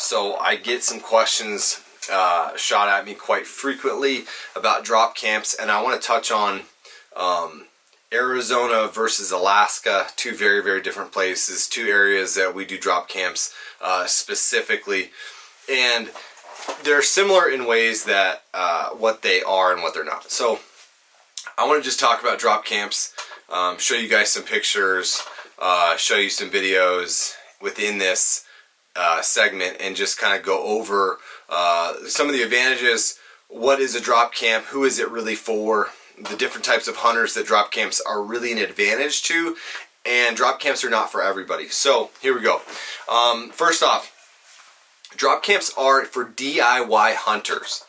So I get some questions shot at me quite frequently about drop camps, and I want to touch on Arizona versus Alaska, two very, very different places, two areas that we do drop camps specifically. And they're similar in ways that what they are and what they're not. So I want to just talk about drop camps, show you guys some pictures, show you some videos within this segment, and just kind of go over some of the advantages. What is a drop camp? Who is it really for? The different types of hunters that drop camps are really an advantage to, and drop camps are not for everybody. So here we go. First off, drop camps are for DIY hunters,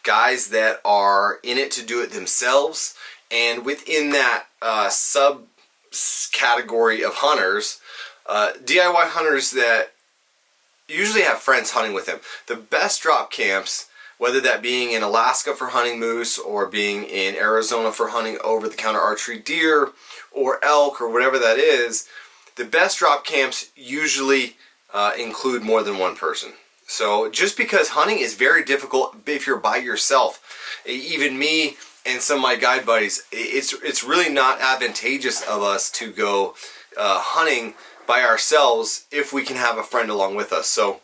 guys that are in it to do it themselves. And within that sub category of hunters, DIY hunters that usually have friends hunting with them. The best drop camps, whether that being in Alaska for hunting moose or being in Arizona for hunting over-the-counter archery deer or elk or whatever that is, the best drop camps usually include more than one person. So just because hunting is very difficult if you're by yourself, even me and some of my guide buddies, it's really not advantageous of us to go hunting by ourselves if we can have a friend along with us. So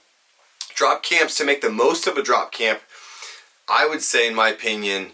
drop camps, to make the most of a drop camp, I would say, in my opinion,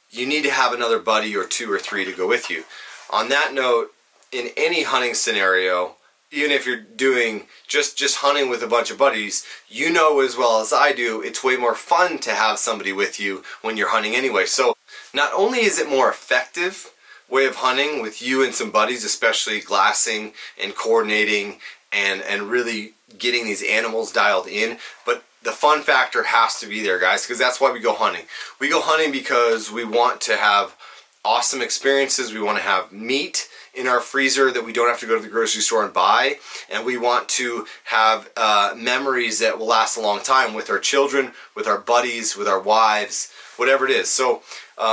you need to have another buddy or two or three to go with you. On that note, in any hunting scenario, even if you're doing just hunting with a bunch of buddies, you know as well as I do, it's way more fun to have somebody with you when you're hunting anyway. So not only is it more effective way of hunting with you and some buddies, especially glassing and coordinating and really getting these animals dialed in, but the fun factor has to be there, guys, because that's why we go hunting. We go hunting because we want to have awesome experiences. We want to have meat in our freezer that we don't have to go to the grocery store and buy, and we want to have memories that will last a long time with our children, with our buddies, with our wives, whatever it is. So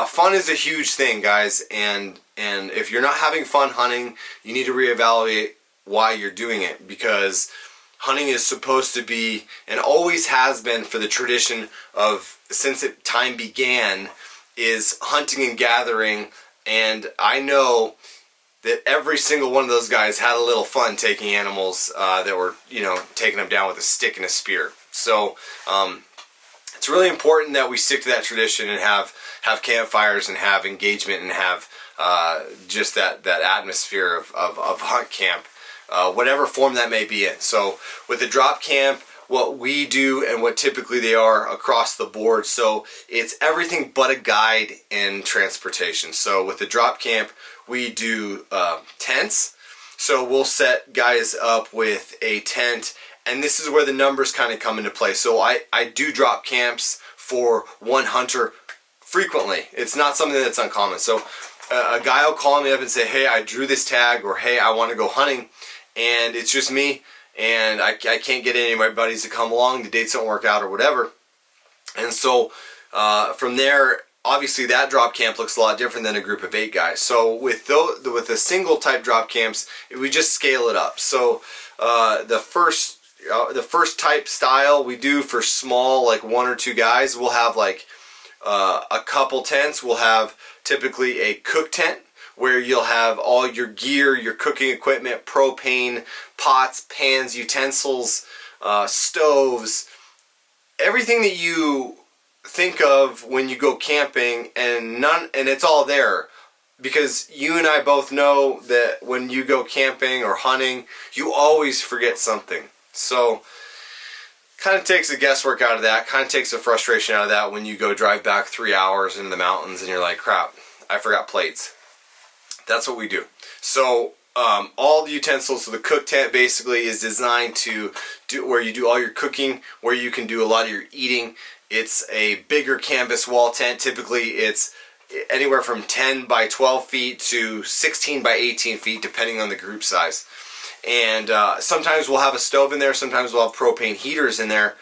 fun is a huge thing, guys, and if you're not having fun hunting, you need to reevaluate why you're doing it, because hunting is supposed to be, and always has been for the tradition of since time began, is hunting and gathering. And I know that every single one of those guys had a little fun taking animals that were, taking them down with a stick and a spear. So it's really important that we stick to that tradition and have campfires and have engagement and have just that atmosphere of hunt camp, whatever form that may be in. So with the drop camp, what we do and what typically they are across the board, so it's everything but a guide and transportation. So with the drop camp, we do tents. So we'll set guys up with a tent, and this is where the numbers kind of come into play. So I do drop camps for one hunter frequently. It's not something that's uncommon. So a guy will call me up and say, hey, I drew this tag, or hey, I want to go hunting, and it's just me, and I can't get any of my buddies to come along, the dates don't work out or whatever. And so from there, obviously that drop camp looks a lot different than a group of 8 guys. So with the single type drop camps, we just scale it up. So the first type style we do for small, like 1 or 2 guys, we'll have like a couple tents. We'll have typically a cook tent, where you'll have all your gear, your cooking equipment, propane, pots, pans, utensils, stoves, everything that you think of when you go camping, and it's all there, because you and I both know that when you go camping or hunting, you always forget something. So kind of takes the guesswork out of that, kind of takes the frustration out of that when you go drive back 3 hours into the mountains and you're like, crap, I forgot plates. That's what we do. So all the utensils, so the cook tent basically is designed to do where you do all your cooking, where you can do a lot of your eating. It's a bigger canvas wall tent. Typically it's anywhere from 10 by 12 feet to 16 by 18 feet, depending on the group size. And sometimes we'll have a stove in there, sometimes we'll have propane heaters in there,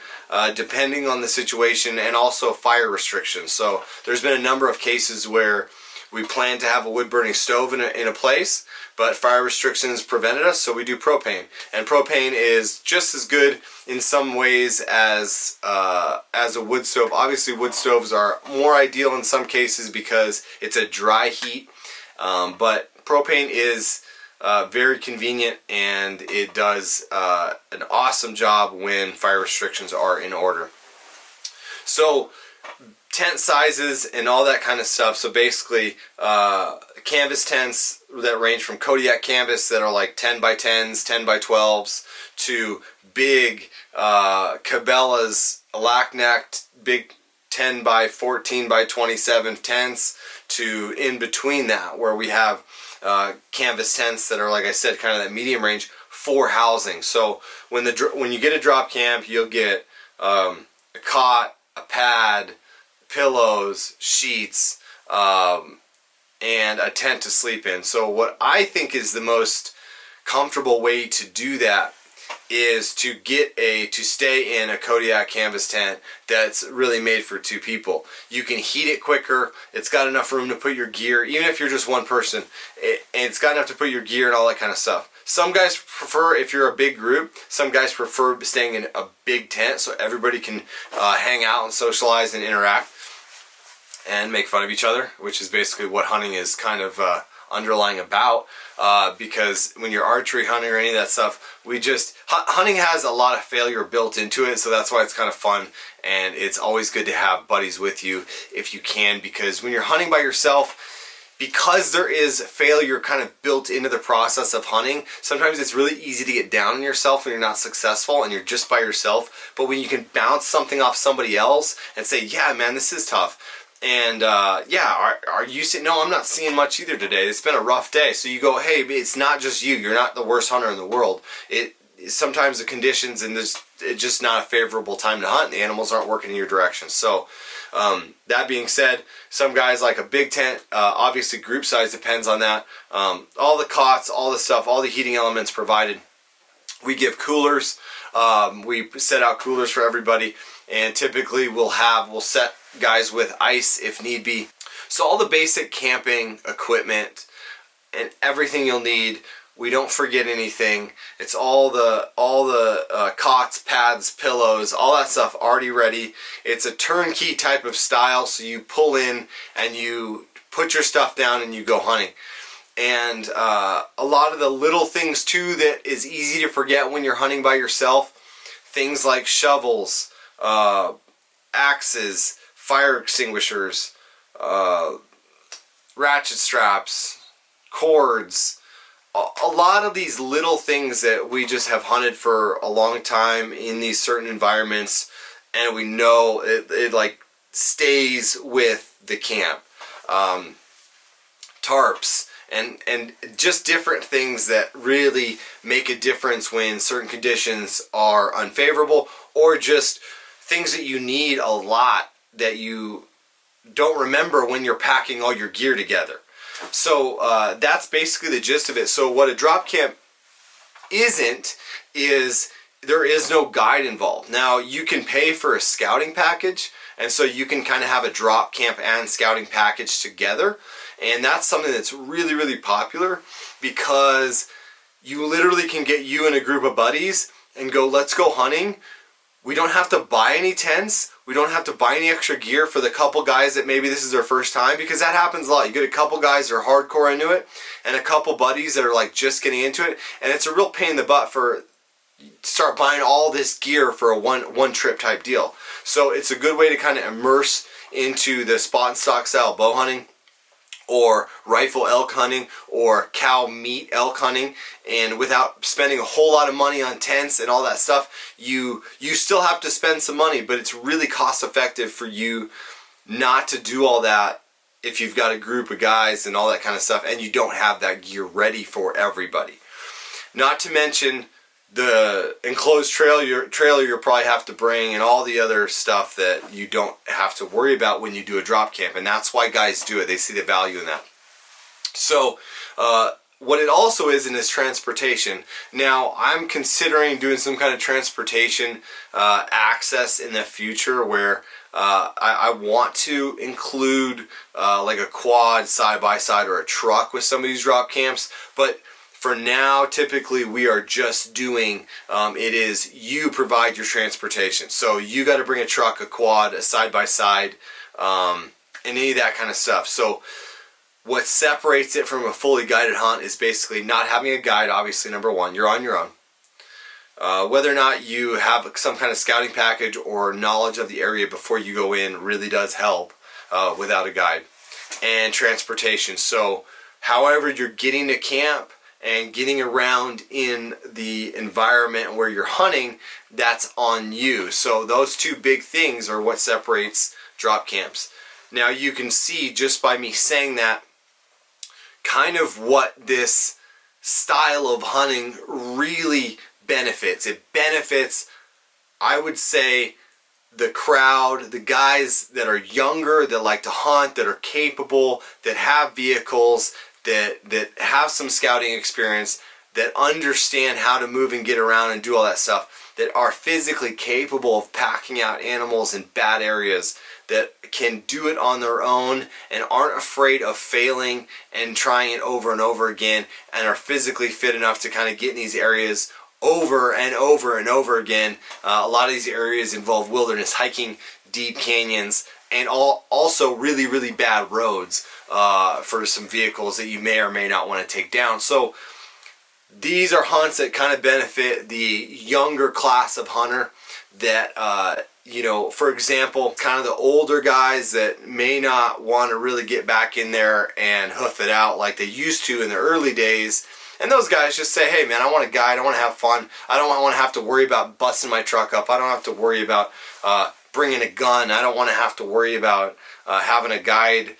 depending on the situation, and also fire restrictions. So there's been a number of cases where We planned to have a wood burning stove in a place, but fire restrictions prevented us, so we do propane. And propane is just as good in some ways as a wood stove. Obviously, wood stoves are more ideal in some cases because it's a dry heat, but propane is very convenient, and it does an awesome job when fire restrictions are in order. So tent sizes and all that kind of stuff. So basically canvas tents that range from Kodiak canvas that are like 10 by 10s, 10 by 12s to big Cabela's lac-necked big 10 by 14 by 27 tents, to in between that where we have canvas tents that are, like I said, kind of that medium range for housing. So when you get a drop camp, you'll get a cot, a pad, pillows, sheets, and a tent to sleep in. So what I think is the most comfortable way to do that is to stay in a Kodiak canvas tent that's really made for two people. You can heat it quicker. It's got enough room to put your gear, even if you're just one person, and it's got enough to put your gear and all that kind of stuff. Some guys prefer, if you're a big group, some guys prefer staying in a big tent so everybody can hang out and socialize and interact and make fun of each other, which is basically what hunting is kind of underlying about, because when you're archery hunting or any of that stuff, hunting has a lot of failure built into it, so that's why it's kind of fun, and it's always good to have buddies with you if you can, because when you're hunting by yourself, because there is failure kind of built into the process of hunting, sometimes it's really easy to get down on yourself when you're not successful and you're just by yourself. But when you can bounce something off somebody else and say, yeah, man, this is tough. And yeah, are you saying, no, I'm not seeing much either today. It's been a rough day. So you go, hey, it's not just you. You're not the worst hunter in the world. Sometimes the conditions and it's just not a favorable time to hunt. The animals aren't working in your direction. So that being said, some guys like a big tent. Obviously, group size depends on that. All the cots, all the stuff, all the heating elements provided. We give coolers. We set out coolers for everybody, and typically we'll set guys with ice if need be. So all the basic camping equipment and everything you'll need. We don't forget anything. It's all the cots, pads, pillows, all that stuff already ready. It's a turnkey type of style, so you pull in and you put your stuff down and you go hunting. And a lot of the little things too that is easy to forget when you're hunting by yourself, things like shovels, axes, fire extinguishers, ratchet straps, cords, a lot of these little things that we just have hunted for a long time in these certain environments, and we know it like stays with the camp. Tarps and just different things that really make a difference when certain conditions are unfavorable, or just things that you need a lot that you don't remember when you're packing all your gear together. So that's basically the gist of it. So what a drop camp isn't is there is no guide involved. Now you can pay for a scouting package, and so you can kind of have a drop camp and scouting package together, and that's something that's really, really popular because you literally can get you and a group of buddies and go, let's go hunting. We don't have to buy any tents. We don't have to buy any extra gear for the couple guys that maybe this is their first time, because that happens a lot. You get a couple guys that are hardcore into it and a couple buddies that are like just getting into it, and it's a real pain in the butt for start buying all this gear for a one trip type deal. So it's a good way to kind of immerse into the spot and stock style bow hunting, or rifle elk hunting, or cow meat elk hunting, and without spending a whole lot of money on tents and all that stuff. You still have to spend some money, but it's really cost effective for you not to do all that if you've got a group of guys and all that kind of stuff, and you don't have that gear ready for everybody. Not to mention the enclosed trailer you'll probably have to bring, and all the other stuff that you don't have to worry about when you do a drop camp, and that's why guys do it. They see the value in that. So what it also is transportation. Now, I'm considering doing some kind of transportation access in the future where I want to include like a quad, side-by-side, or a truck with some of these drop camps. But for now, typically we are just doing, it is you provide your transportation. So you got to bring a truck, a quad, a side-by-side, and any of that kind of stuff. So what separates it from a fully guided hunt is basically not having a guide, obviously, number one. You're on your own. Whether or not you have some kind of scouting package or knowledge of the area before you go in really does help without a guide. And transportation. So however you're getting to camp and getting around in the environment where you're hunting, that's on you. So those two big things are what separates drop camps. Now you can see just by me saying that kind of what this style of hunting really benefits. It benefits, I would say, the crowd, the guys that are younger, that like to hunt, that are capable, that have vehicles, that have some scouting experience, that understand how to move and get around and do all that stuff, that are physically capable of packing out animals in bad areas, that can do it on their own and aren't afraid of failing and trying it over and over again, and are physically fit enough to kind of get in these areas over and over and over again. A lot of these areas involve wilderness hiking, deep canyons, and also really, really bad roads for some vehicles that you may or may not want to take down. So these are hunts that kind of benefit the younger class of hunter that, you know, for example, kind of the older guys that may not want to really get back in there and hoof it out like they used to in the early days. And those guys just say, hey man, I want a guide, I want to have fun. I don't want to have to worry about busting my truck up. I don't have to worry about bringing a gun. I don't want to have to worry about having a guide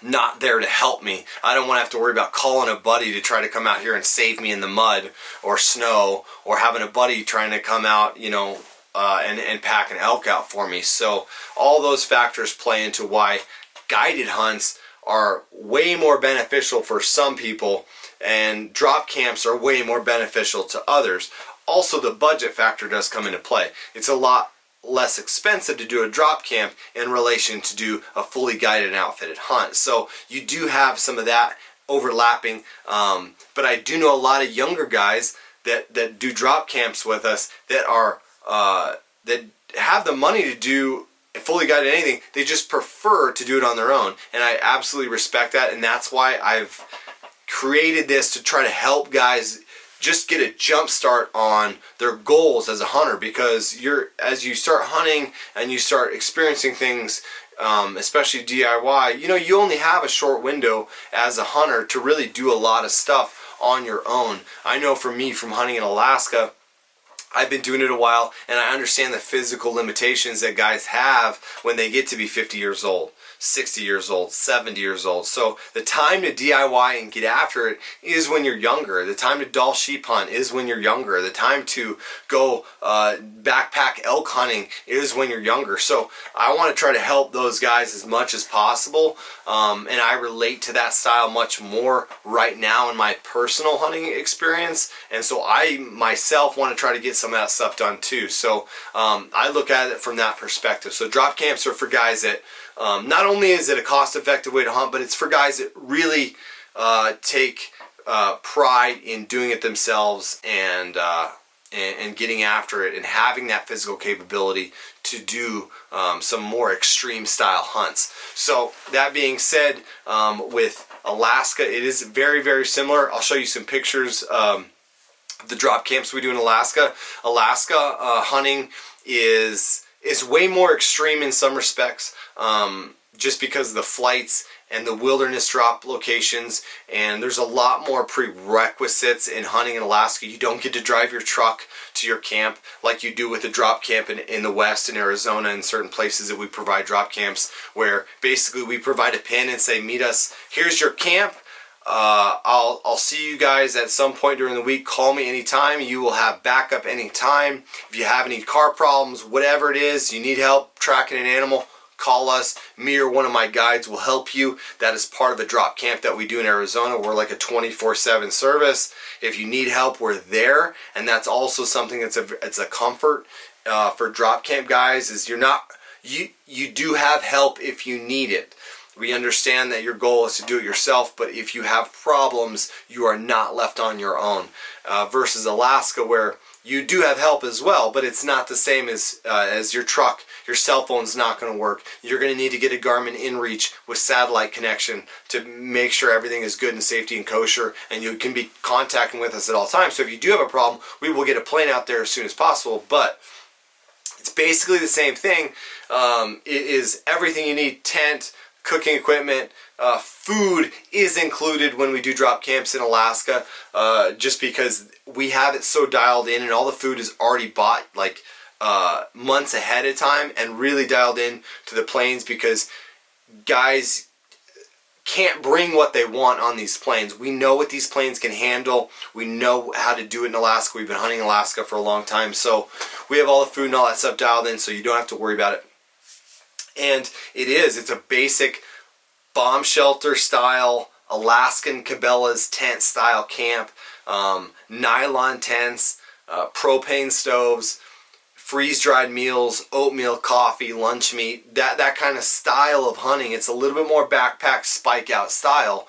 not there to help me. I don't want to have to worry about calling a buddy to try to come out here and save me in the mud or snow, or having a buddy trying to come out, you know, and pack an elk out for me. So all those factors play into why guided hunts are way more beneficial for some people, and drop camps are way more beneficial to others. Also, the budget factor does come into play. It's a lot less expensive to do a drop camp in relation to do a fully guided and outfitted hunt. So you do have some of that overlapping, but I do know a lot of younger guys that do drop camps with us that are that have the money to do fully guided anything. They just prefer to do it on their own, and I absolutely respect that. And that's why I've created this, to try to help guys just get a jump start on their goals as a hunter, because as you start hunting and you start experiencing things, especially DIY, you know, you only have a short window as a hunter to really do a lot of stuff on your own. I know for me, from hunting in Alaska, I've been doing it a while, and I understand the physical limitations that guys have when they get to be 50 years old, 60 years old, 70 years old. So the time to DIY and get after it is when you're younger. The time to doll sheep hunt is when you're younger. The time to go backpack elk hunting is when you're younger. So I want to try to help those guys as much as possible, and I relate to that style much more right now in my personal hunting experience. And so I myself want to try to get some of that stuff done too. So I look at it from that perspective. So drop camps are for guys that not only is it a cost-effective way to hunt, but it's for guys that really take pride in doing it themselves, and getting after it, and having that physical capability to do some more extreme style hunts. So that being said, with Alaska, it is very, very similar. I'll show you some pictures of the drop camps we do in Alaska. Alaska hunting is way more extreme in some respects, just because of the flights and the wilderness drop locations, and there's a lot more prerequisites in hunting in Alaska. You don't get to drive your truck to your camp like you do with a drop camp in the West, in Arizona, and certain places that we provide drop camps, where basically we provide a pin and say, meet us, here's your camp. I'll see you guys at some point during the week. Call me anytime. You will have backup anytime. If you have any car problems, whatever it is, you need help tracking an animal, call us. Me or one of my guides will help you. That is part of a drop camp that we do in Arizona. We're like a 24/7 service. If you need help, we're there, and that's also something it's a comfort for drop camp guys. Is you do have help if you need it. We understand that your goal is to do it yourself, but if you have problems, you are not left on your own. Versus Alaska, where you do have help as well, but it's not the same as your truck. Your cell phone's not going to work. You're going to need to get a Garmin InReach with satellite connection to make sure everything is good and safety and kosher, and you can be contacting with us at all times. So if you do have a problem, we will get a plane out there as soon as possible, but it's basically the same thing. It is everything you need: tent, cooking equipment, food is included when we do drop camps in Alaska, just because we have it so dialed in, and all the food is already bought like months ahead of time and really dialed in to the planes, because guys can't bring what they want on these planes. We know what these planes can handle. We know how to do it in Alaska. We've been hunting Alaska for a long time, so we have all the food and all that stuff dialed in, so you don't have to worry about it. And it's a basic bomb shelter style, Alaskan Cabela's tent style camp, nylon tents, propane stoves, freeze-dried meals, oatmeal, coffee, lunch meat, that kind of style of hunting. It's a little bit more backpack, spike out style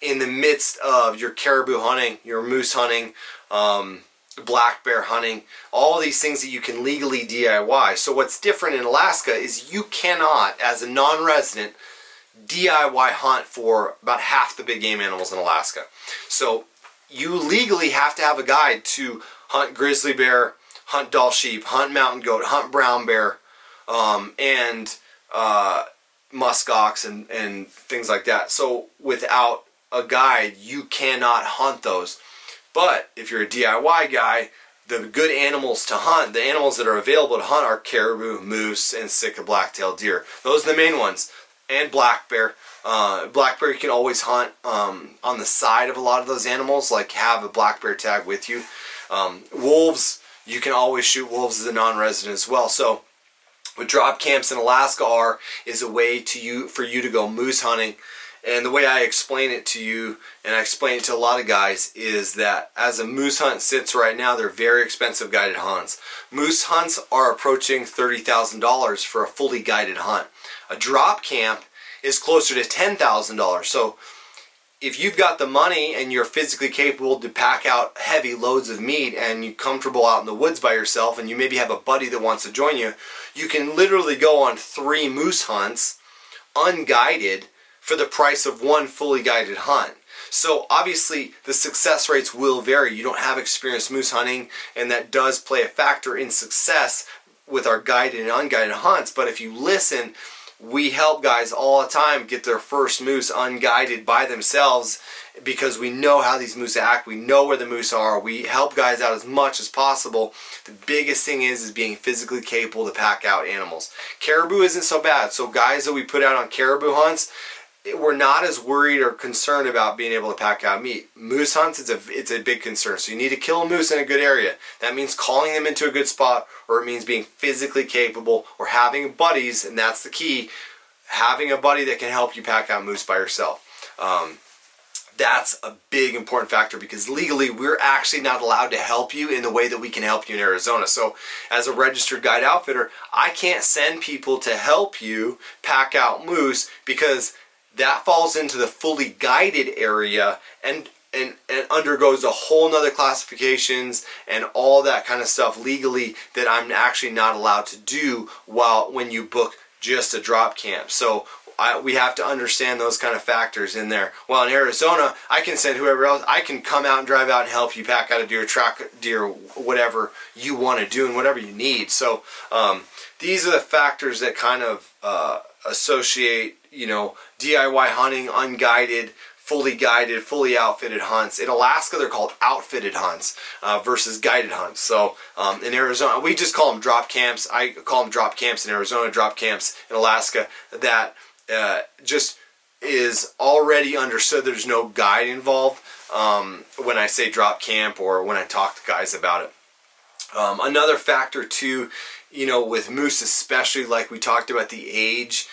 in the midst of your caribou hunting, your moose hunting, black bear hunting, all these things that you can legally DIY. So what's different in Alaska is you cannot, as a non-resident, DIY hunt for about half the big game animals in Alaska. So you legally have to have a guide to hunt grizzly bear, hunt Dall sheep, hunt mountain goat, hunt brown bear, and muskox and things like that. So without a guide, you cannot hunt those. But if you're a DIY guy, the good animals to hunt, the animals that are available to hunt, are caribou, moose, and Sitka black-tailed deer. Those are the main ones. And black bear. Black bear you can always hunt on the side of a lot of those animals, like have a black bear tag with you. Wolves, you can always shoot wolves as a non-resident as well. So what drop camps in Alaska is a way for you to go moose hunting. And the way I explain it to you, and I explain it to a lot of guys, is that as a moose hunt sits right now, they're very expensive guided hunts. Moose hunts are approaching $30,000 for a fully guided hunt. A drop camp is closer to $10,000. So if you've got the money and you're physically capable to pack out heavy loads of meat, and you're comfortable out in the woods by yourself, and you maybe have a buddy that wants to join you, you can literally go on 3 moose hunts unguided for the price of 1 fully guided hunt. So obviously the success rates will vary. You don't have experienced moose hunting, and that does play a factor in success with our guided and unguided hunts. But if you listen, we help guys all the time get their first moose unguided by themselves, because we know how these moose act. We know where the moose are. We help guys out as much as possible. The biggest thing is being physically capable to pack out animals. Caribou isn't so bad. So guys that we put out on caribou hunts, we're not as worried or concerned about being able to pack out meat. Moose hunts, it's a big concern. So you need to kill a moose in a good area. That means calling them into a good spot, or it means being physically capable, or having buddies, and that's the key, having a buddy that can help you pack out moose by yourself. That's a big important factor, because legally we're actually not allowed to help you in the way that we can help you in Arizona. So as a registered guide outfitter, I can't send people to help you pack out moose, because that falls into the fully guided area and undergoes a whole nother classifications and all that kind of stuff legally that I'm actually not allowed to do when you book just a drop camp. So we have to understand those kind of factors in there. Well, in Arizona, I can send whoever else. I can come out and drive out and help you pack out a deer, track deer, whatever you want to do and whatever you need. So these are the factors that kind of associate, DIY hunting, unguided, fully guided, fully outfitted hunts. In Alaska, they're called outfitted hunts versus guided hunts. So in Arizona, we just call them drop camps. I call them drop camps in Arizona, drop camps in Alaska. That just is already understood. There's no guide involved when I say drop camp or when I talk to guys about it. Another factor too you know, with moose especially, like we talked about the age,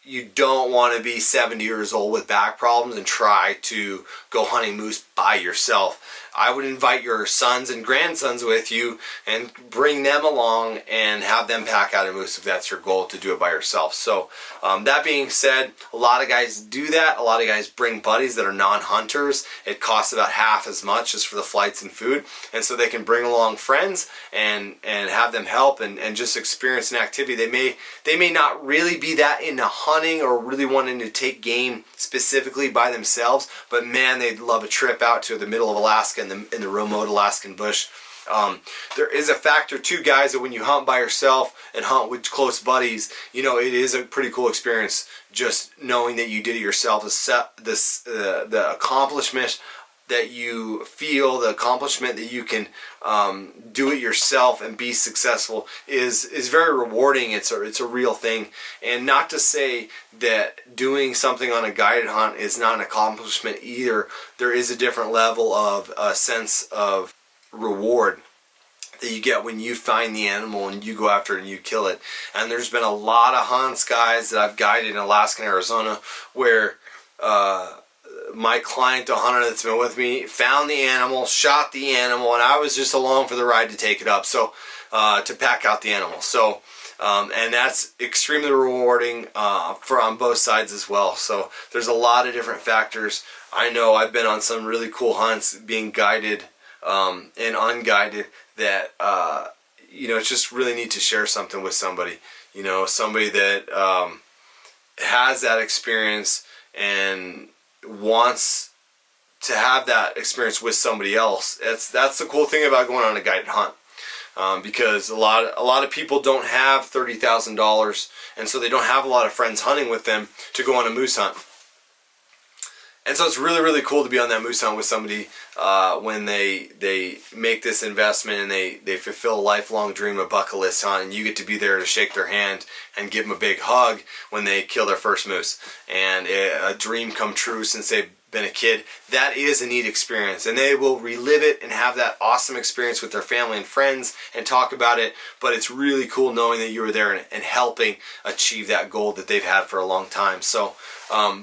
you don't want to be 70 years old with back problems and try to go hunting moose by yourself. I would invite your sons and grandsons with you and bring them along and have them pack out a moose if that's your goal, to do it by yourself. So that being said, a lot of guys do that. A lot of guys bring buddies that are non-hunters. It costs about half as much just for the flights and food, and so they can bring along friends and have them help and just experience an activity. They may not really be that into hunting or really wanting to take game specifically by themselves, but man, they'd love a trip out to the middle of Alaska in the remote Alaskan bush. There is a factor too, guys, that when you hunt by yourself and hunt with close buddies, you know, it is a pretty cool experience just knowing that you did it yourself. The accomplishment that you feel, the accomplishment that you can do it yourself and be successful is very rewarding. It's a real thing. And not to say that doing something on a guided hunt is not an accomplishment either. There is a different level of a sense of reward that you get when you find the animal and you go after it and you kill it. And there's been a lot of hunts, guys, that I've guided in Alaska and Arizona where my client, the hunter that's been with me, found the animal, shot the animal, and I was just along for the ride to take it up, so to pack out the animal. So and that's extremely rewarding on both sides as well. So there's a lot of different factors. I know I've been on some really cool hunts, being guided and unguided, that you know, it's just really neat to share something with somebody. You know, somebody that has that experience and wants to have that experience with somebody else. That's the cool thing about going on a guided hunt, because a lot of people don't have $30,000, and so they don't have a lot of friends hunting with them to go on a moose hunt. And so it's really, really cool to be on that moose hunt with somebody when they make this investment and they fulfill a lifelong dream, a bucket list hunt, and you get to be there to shake their hand and give them a big hug when they kill their first moose. And a dream come true since they've been a kid. That is a neat experience, and they will relive it and have that awesome experience with their family and friends and talk about it. But it's really cool knowing that you were there and helping achieve that goal that they've had for a long time. So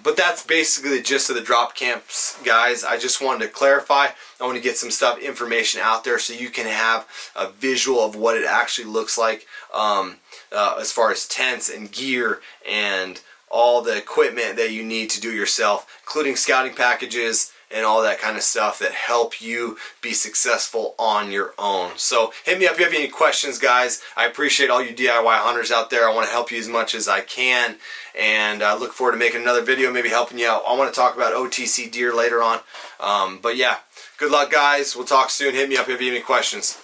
but that's basically the gist of the drop camps, guys. I just wanted to clarify. I want to get some information out there so you can have a visual of what it actually looks like as far as tents and gear and all the equipment that you need to do yourself, including scouting packages and all that kind of stuff that help you be successful on your own. So hit me up if you have any questions, guys. I appreciate all you DIY hunters out there. I want to help you as much as I can, and I look forward to making another video, maybe helping you out. I want to talk about OTC deer later on. But yeah, good luck, guys. We'll talk soon. Hit me up if you have any questions.